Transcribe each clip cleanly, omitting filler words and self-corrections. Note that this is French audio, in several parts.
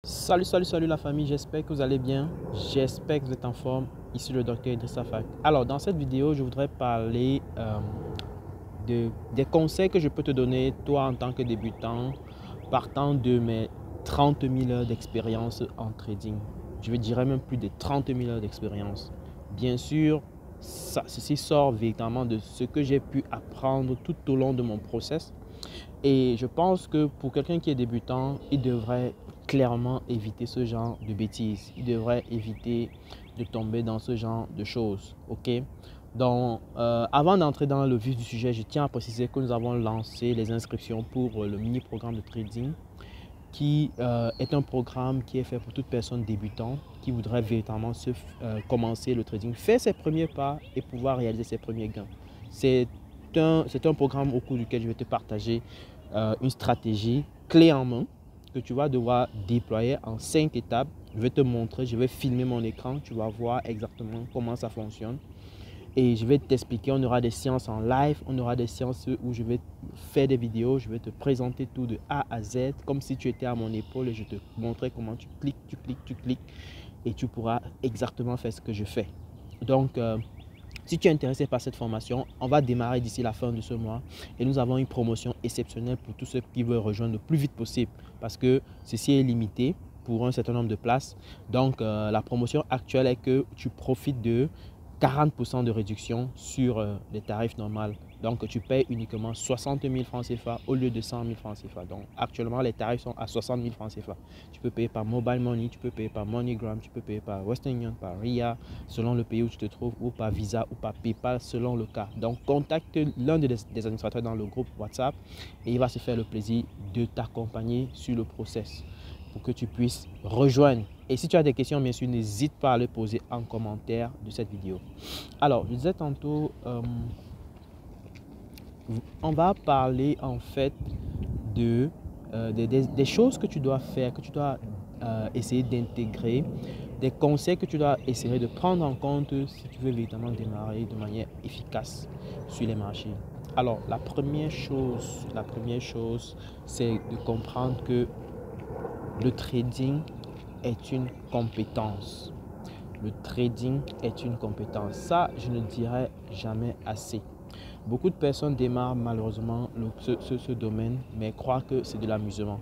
Salut la famille, j'espère que vous allez bien, j'espère que vous êtes en forme. Ici le docteur Idrissa Fack. Alors dans cette vidéo, je voudrais parler des conseils que je peux te donner, toi en tant que débutant, partant de mes 30 000 heures d'expérience en trading. Je dirais même plus de 30 000 heures d'expérience. Bien sûr, ceci sort véritablement de ce que j'ai pu apprendre tout au long de mon process. Et je pense que pour quelqu'un qui est débutant, il devrait clairement éviter ce genre de bêtises. Il devrait éviter de tomber dans ce genre de choses. Ok? Donc, avant d'entrer dans le vif du sujet, je tiens à préciser que nous avons lancé les inscriptions pour le mini-programme de trading qui est un programme qui est fait pour toute personne débutante qui voudrait véritablement commencer le trading, faire ses premiers pas et pouvoir réaliser ses premiers gains. C'est un programme au cours duquel je vais te partager une stratégie clé en main que tu vas devoir déployer en 5 étapes. Je vais te montrer, je vais filmer mon écran, tu vas voir exactement comment ça fonctionne. Et je vais t'expliquer, on aura des séances en live, on aura des séances où je vais faire des vidéos, je vais te présenter tout de A à Z, comme si tu étais à mon épaule et je te montrerai comment tu cliques et tu pourras exactement faire ce que je fais. Donc, si tu es intéressé par cette formation, on va démarrer d'ici la fin de ce mois et nous avons une promotion exceptionnelle pour tous ceux qui veulent rejoindre le plus vite possible parce que ceci est limité pour un certain nombre de places. Donc, la promotion actuelle est que tu profites de 40% de réduction sur les tarifs normaux. Donc, tu payes uniquement 60 000 francs CFA au lieu de 100 000 francs CFA. Donc, actuellement, les tarifs sont à 60 000 francs CFA. Tu peux payer par Mobile Money, tu peux payer par MoneyGram, tu peux payer par Western Union, par RIA, selon le pays où tu te trouves, ou par Visa ou par PayPal, selon le cas. Donc, contacte l'un des administrateurs dans le groupe WhatsApp et il va se faire le plaisir de t'accompagner sur le process pour que tu puisses rejoindre. Et si tu as des questions, bien sûr, n'hésite pas à les poser en commentaire de cette vidéo. Alors, je disais tantôt, on va parler en fait des choses que tu dois faire, que tu dois essayer d'intégrer, des conseils que tu dois essayer de prendre en compte si tu veux véritablement démarrer de manière efficace sur les marchés. Alors, la première chose, c'est de comprendre que le trading est une compétence. Le trading est une compétence. Ça, je ne dirai jamais assez. Beaucoup de personnes démarrent malheureusement ce domaine, mais croient que c'est de l'amusement.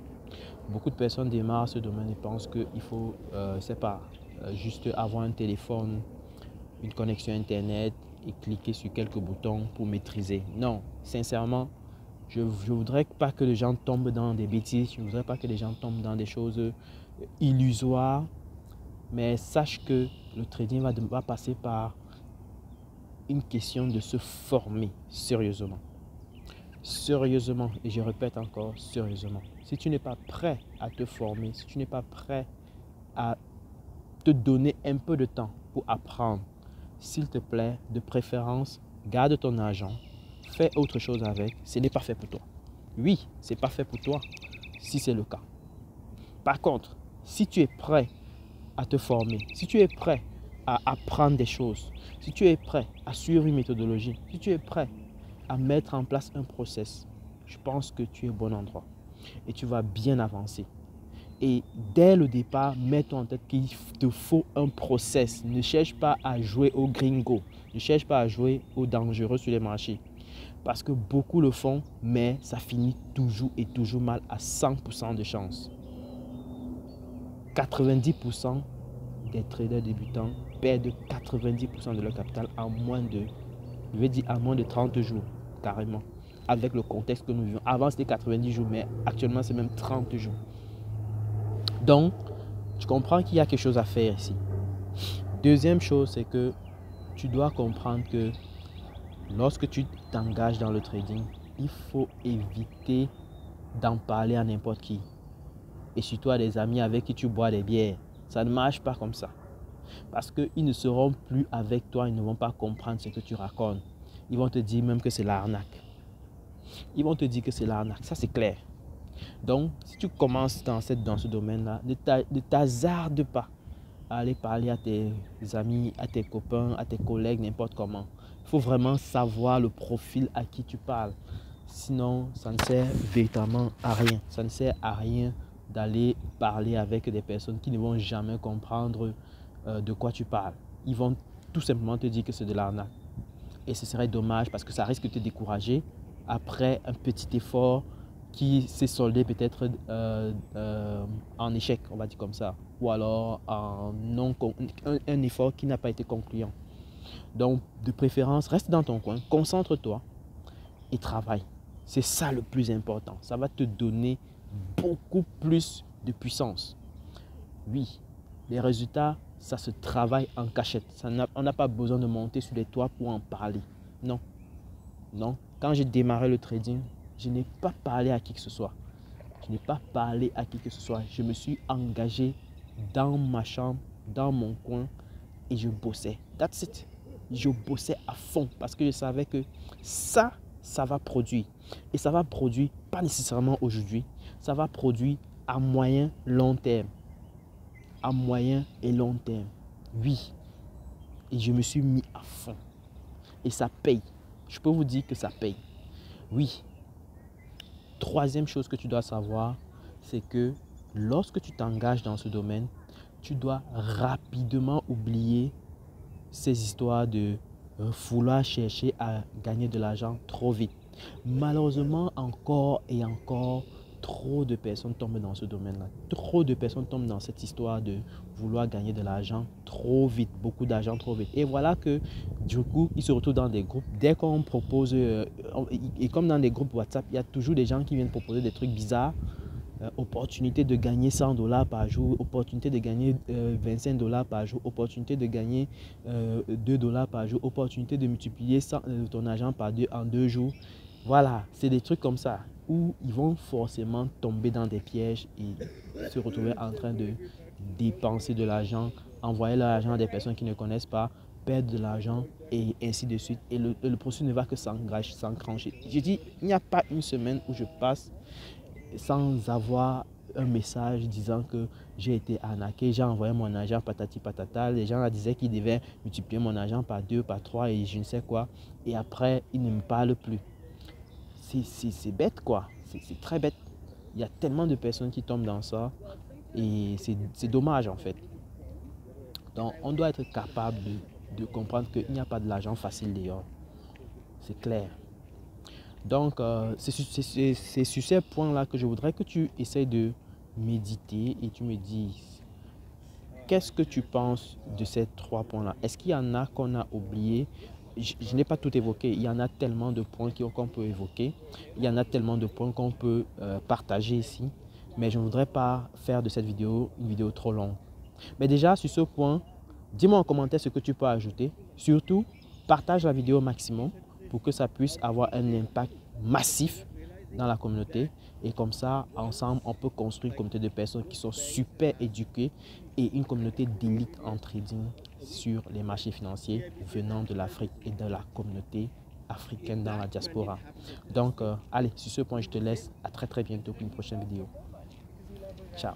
Beaucoup de personnes démarrent ce domaine et pensent qu'il faut, c'est pas, juste avoir un téléphone, une connexion Internet et cliquer sur quelques boutons pour maîtriser. Non, sincèrement, je ne voudrais pas que les gens tombent dans des bêtises, je ne voudrais pas que les gens tombent dans des choses illusoires, mais sache que le trading va passer par une question de se former sérieusement. Sérieusement, et je répète encore, sérieusement. Si tu n'es pas prêt à te former, si tu n'es pas prêt à te donner un peu de temps pour apprendre, s'il te plaît, de préférence, garde ton argent, fais autre chose avec, ce n'est pas fait pour toi. Oui, c'est pas fait pour toi, si c'est le cas. Par contre, si tu es prêt à te former, si tu es prêt à apprendre des choses, si tu es prêt à suivre une méthodologie, si tu es prêt à mettre en place un process, je pense que tu es au bon endroit et tu vas bien avancer. Et dès le départ, mets-toi en tête qu'il te faut un process. Ne cherche pas à jouer au gringo, ne cherche pas à jouer au dangereux sur les marchés. Parce que beaucoup le font, mais ça finit toujours et toujours mal à 100% de chance. 90% des traders débutants perdent 90% de leur capital en moins de 30 jours, carrément. Avec le contexte que nous vivons. Avant, c'était 90 jours, mais actuellement, c'est même 30 jours. Donc, tu comprends qu'il y a quelque chose à faire ici. Deuxième chose, c'est que tu dois comprendre que lorsque tu t'engages dans le trading, il faut éviter d'en parler à n'importe qui. Et surtout à des amis avec qui tu bois des bières. Ça ne marche pas comme ça. Parce qu'ils ne seront plus avec toi, ils ne vont pas comprendre ce que tu racontes. Ils vont te dire même que c'est l'arnaque. Ils vont te dire que c'est l'arnaque, ça c'est clair. Donc, si tu commences dans ce domaine-là, ne t'hasarde pas à aller parler à tes amis, à tes copains, à tes collègues, n'importe comment. Il faut vraiment savoir le profil à qui tu parles. Sinon, ça ne sert véritablement à rien. Ça ne sert à rien d'aller parler avec des personnes qui ne vont jamais comprendre de quoi tu parles. Ils vont tout simplement te dire que c'est de l'arnaque. Et ce serait dommage parce que ça risque de te décourager après un petit effort qui s'est soldé peut-être en échec, on va dire comme ça, ou alors un effort qui n'a pas été concluant. Donc, de préférence, reste dans ton coin, concentre-toi et travaille. C'est ça le plus important. Ça va te donner beaucoup plus de puissance. Oui, les résultats, ça se travaille en cachette. On n'a pas besoin de monter sur les toits pour en parler. Non, non. Quand j'ai démarré le trading, je n'ai pas parlé à qui que ce soit. Je n'ai pas parlé à qui que ce soit. Je me suis engagé dans ma chambre, dans mon coin et je bossais. That's it. Je bossais à fond parce que je savais que ça va produire. Et ça va produire pas nécessairement aujourd'hui. Ça va produire à moyen, long terme. À moyen et long terme. Oui. Et je me suis mis à fond. Et ça paye. Je peux vous dire que ça paye. Oui. Troisième chose que tu dois savoir, c'est que lorsque tu t'engages dans ce domaine, tu dois rapidement oublier ces histoires de vouloir chercher à gagner de l'argent trop vite. Malheureusement, encore et encore, trop de personnes tombent dans ce domaine-là. Trop de personnes tombent dans cette histoire de vouloir gagner de l'argent trop vite, beaucoup d'argent trop vite. Et voilà que du coup, ils se retrouvent dans des groupes. Dès qu'on propose, et comme dans des groupes WhatsApp, il y a toujours des gens qui viennent proposer des trucs bizarres. Opportunité de gagner $100 par jour, opportunité de gagner $25 par jour, opportunité de gagner $2 par jour, opportunité de multiplier ton argent par 2 en 2 jours. Voilà, c'est des trucs comme ça où ils vont forcément tomber dans des pièges et se retrouver en train de dépenser de l'argent, envoyer l'argent à des personnes qui ne connaissent pas, perdre de l'argent et ainsi de suite. Et le processus ne va que s'enclencher. Je dis, il n'y a pas une semaine où je passe sans avoir un message disant que j'ai été arnaqué, j'ai envoyé mon argent patati patata. Les gens là disaient qu'ils devaient multiplier mon argent par 2, par 3 et je ne sais quoi. Et après, ils ne me parlent plus. C'est bête quoi, c'est très bête. Il y a tellement de personnes qui tombent dans ça et c'est dommage en fait. Donc on doit être capable de comprendre qu'il n'y a pas de l'argent facile dehors. C'est clair. Donc, c'est sur ces points-là que je voudrais que tu essaies de méditer et tu me dises qu'est-ce que tu penses de ces 3 points-là. Est-ce qu'il y en a qu'on a oublié? Je n'ai pas tout évoqué. Il y en a tellement de points qu'on peut évoquer. Il y en a tellement de points qu'on peut partager ici. Mais je ne voudrais pas faire de cette vidéo une vidéo trop longue. Mais déjà, sur ce point, dis-moi en commentaire ce que tu peux ajouter. Surtout, partage la vidéo au maximum pour que ça puisse avoir un impact massif dans la communauté. Et comme ça, ensemble, on peut construire une communauté de personnes qui sont super éduquées et une communauté d'élite en trading sur les marchés financiers venant de l'Afrique et de la communauté africaine dans la diaspora. Donc, allez, sur ce point, je te laisse. À très bientôt pour une prochaine vidéo. Ciao.